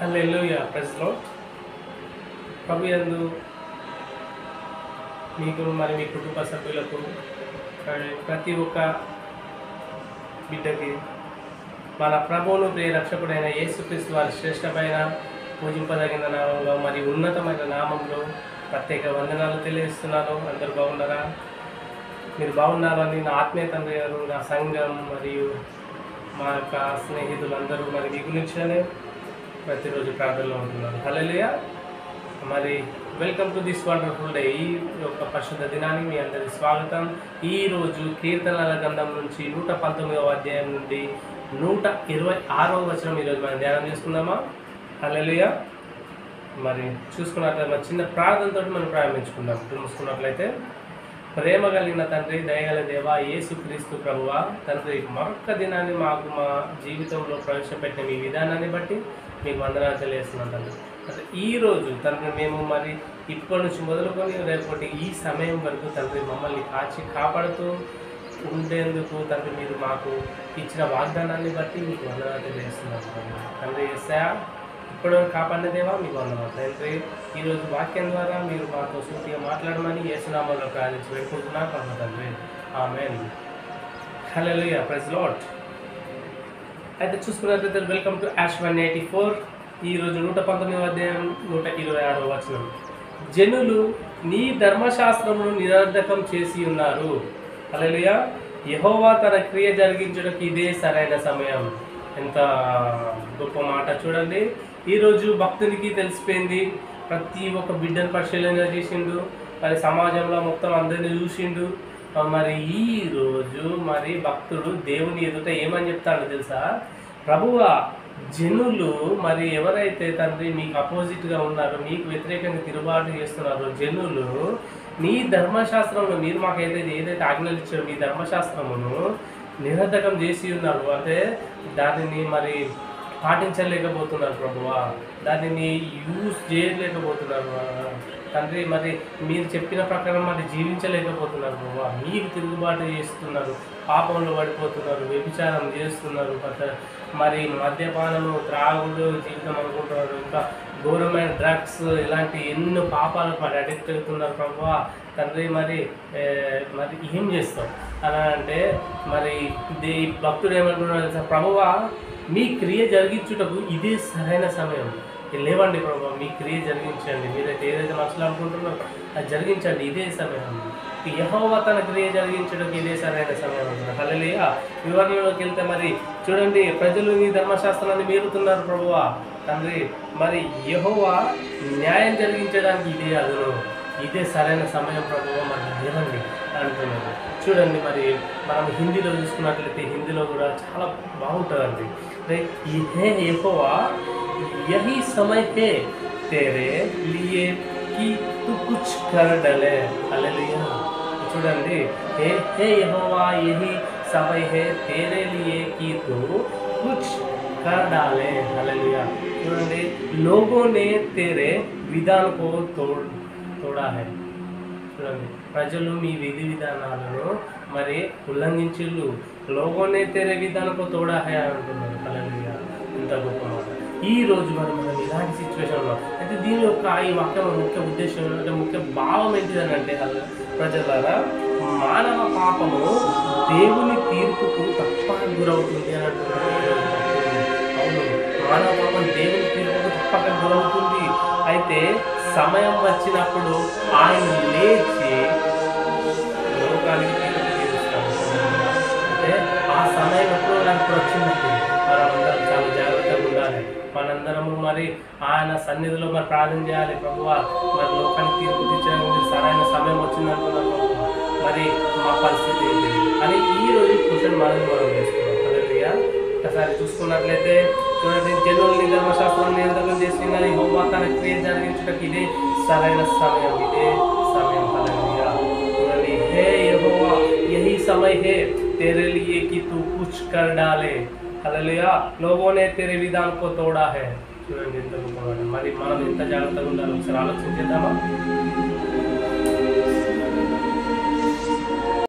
హల్లెలూయా. Praise lord. ప్రభు యందు మీకు మరి మీ కుటుంబ సభ్యులకు ప్రతి ఒక్క బిడ్డకి మన ప్రభువును ప్రియ రక్షకుడైన యేసుక్రీస్తు వారి శ్రేష్టమైన పూజింపదగిన నామంలో మరి ఉన్నతమైన నామంలో ప్రత్యేక వందనాలు తెలియజేస్తున్నాను. అందరూ బాగున్నారా? మీరు బాగున్నారని నా ఆత్మీయ తండ్రి గారు, నా సంఘం మరియు మా యొక్క స్నేహితులందరూ మరి మీ గురించనే ప్రతిరోజు ప్రార్థనలో ఉంటున్నారు. హల్లెలూయా. మరి welcome to this wonderful day. ఈ యొక్క పరిశుద్ధ దినానికి మీ అందరి స్వాగతం. ఈరోజు కీర్తనల గ్రంథం నుంచి 119వ అధ్యాయం నుండి 126వ వచనం ఈరోజు మనం ధ్యానం చేసుకుందామా? హల్లెలూయా. మరి చూసుకున్నట్లయితే మరి చిన్న ప్రార్థనతో మనం ప్రారంభించుకుందాం. చూసుకున్నట్లయితే, ప్రేమ కలిగిన తండ్రి, దయగల దేవ, యేసుక్రీస్తు ప్రభువా తండ్రి, మరొక్క దినాన్ని మాకు మా జీవితంలో ప్రవేశపెట్టిన మీ విధానాన్ని బట్టి మీకు వందనాలు తెలియజేస్తున్నాను తండ్రి. అంటే ఈరోజు తండ్రి మేము మరి ఇప్పటి నుంచి మొదలుకొని రేపటి ఈ సమయం వరకు తండ్రి మమ్మల్ని కాపాడుతూ ఉండేందుకు తండ్రి మీరు మాకు ఇచ్చిన వాగ్దానాన్ని బట్టి మీకు వందనాలు తెలియజేస్తున్నాను తండ్రి. యేసయ్యా, ఇప్పటివరకు కాపాడిన దేవా మీకు వందనాలు తండ్రి. ఈరోజు వాక్యం ద్వారా మీరు మాతో సూటిగా మాట్లాడమని యేసునామములో ప్రార్థించి వేడుకుంటున్నాను ప్రభు తండ్రి. ఆమేన్. హల్లెలూయా. Praise lord. అయితే చూసుకున్నట్లయితే వెల్కమ్ టు యాష్ 184. ఈరోజు 119వ అధ్యాయం 126వ వచనం. జనులు నీ ధర్మశాస్త్రమును నిరర్ధకం చేసి ఉన్నారు. హల్లెలూయా. యెహోవా తన క్రియ జరిగించడానికి ఇదే సరైన సమయం. ఎంత గొప్ప మాట చూడండి. ఈరోజు భక్తునికి తెలిసిపోయింది. ప్రతి ఒక్క బిడ్డను పరిశీలన చేసిండు. మరి సమాజంలో మొత్తం అందరినీ చూసిండు. మరి ఈరోజు మరి భక్తుడు దేవుని ఎదుట ఏమని చెప్తాడో తెలుసా? ప్రభువా, జనులు మరి ఎవరైతే తండ్రి మీకు అపోజిట్గా ఉన్నారో, మీకు వ్యతిరేకంగా తిరుగుబాటు చేస్తున్నారో జనులు నీ ధర్మశాస్త్రంలో మీరు మాకు ఏదైతే ఆజ్ఞలు ఇచ్చారో మీ ధర్మశాస్త్రమును నిరర్ధకం చేసి ఉన్నారు. అంటే దానిని మరి పాటించలేకపోతున్నారు ప్రభువా, దానిని యూజ్ చేయలేకపోతున్నారు తండ్రి. మరి మీరు చెప్పిన ప్రకారం మరి జీవించలేకపోతున్నారు ప్రభువా. మీకు తిరుగుబాటు చేస్తున్నారు, పాపంలో పడిపోతున్నారు, వ్యభిచారం చేస్తున్నారు, మరి మద్యపానము, త్రాగుడు జీవితం అనుకుంటున్నారు, ఇంకా ఘోరమైన డ్రగ్స్, ఇలాంటి ఎన్నో పాపాలకు మరి అడిక్ట్ అవుతున్నారు ప్రభువా తండ్రి. మరి ఏం చేస్తాం అలా అంటే మరి భక్తుడు ఏమంటున్నారు? ప్రభువా, మీ క్రియ జరిగించుటకు ఇదే సరైన సమయం. లేవండి ప్రభు, మీ క్రియ జరిగించండి. మీరైతే ఏదైతే మనసులో అనుకుంటున్నారో అది జరిగించండి. ఇదే సమయం. యెహోవా తన క్రియ జరిగించడానికి ఇదే సరైన సమయం అంటున్నారు. హల్లెలూయా. వివరణలోకి వెళ్తే మరి చూడండి, ప్రజలు నీ ధర్మశాస్త్రాన్ని మీరుతున్నారు ప్రభువా తండ్రి. మరి యెహోవా న్యాయం జరిగించడానికి ఇదే అదును, ఇదే సరైన సమయం ప్రభువా, మరి లేవండి అంటున్నారు. చూడండి, మరి మనం హిందీలో చూసుకున్నట్లయితే హిందీలో కూడా చాలా బాగుంటుందండి. హే యెహోవా, यही समय है तेरे लिए कि तू कुछ कर डाले. हालेलुया. చూడండి, हे यहोवा, यही समय है तेरे लिए कि तू कुछ कर डाले. हालेलुया. చూడండి, लोगों ने तेरे विधान को तोड़ा है. చూడండి, ప్రజలు మీ విధి విధానాలను మరి ఉల్లంఘించిళ్ళు. లోగోనే తెరే విధానంలో తోడా హై అంటున్నారు. హల్లెలూయా. ఇంత గొప్ప మాట. ఈ రోజు మనం ఇలాంటి సిచ్యువేషన్లో అయితే దీని యొక్క ఈ వాక్యం ముఖ్య ఉద్దేశం అంటే ముఖ్య భావం ఏంటిదని అంటే, ప్రజలారా, మానవ పాపము దేవుని తీర్పుకు తప్పక గురవుతుంది అని అంటున్నారు. అవును, మానవ పాపం దేవుని తీర్పుకు తప్పక గురవుతుంది. అయితే సమయం వచ్చినప్పుడు ఆయన లేచి లోకానికి తీర్పు తీరుస్తాడు. అంటే ఆ సమయం ఎప్పుడు నాకు వచ్చిందండి. మనందరం చాలా జాగ్రత్తగా ఉండాలి. మనందరము మరి ఆయన సన్నిధిలో మరి ప్రార్థన చేయాలి. ప్రభువా, మరి లోకానికి తీర్పు తీర్చడానికి సరైన సమయం వచ్చిందంటున్నారు. మరి మా పరిస్థితి ఏంటి అని ఈరోజు క్వశ్చన్ మనం చేసుకున్నాం. హల్లెలూయా. ఒకసారి చూసుకున్నట్లయితే చూడండి, జనుల్ని ధర్మశాస్త్రాన్ని నిరర్ధకం చేసి యెహోవా తన క్రియ జరిగించడానికి ఇదే సరైన సమయం, ఇదే సమయం. హల్లెలూయా. చూడండి, హే యెహోవా, యహీ समय है तेरे लिए कि तू कुछ कर डाले. హల్లెలూయా. लोगों ने तेरे विधान को तोड़ा है. చూడండి ఎంత గొప్ప. మరి మనం ఎంత జాగ్రత్తగా ఉండాలి ఒకసారి ఆలోచించేద్దామా?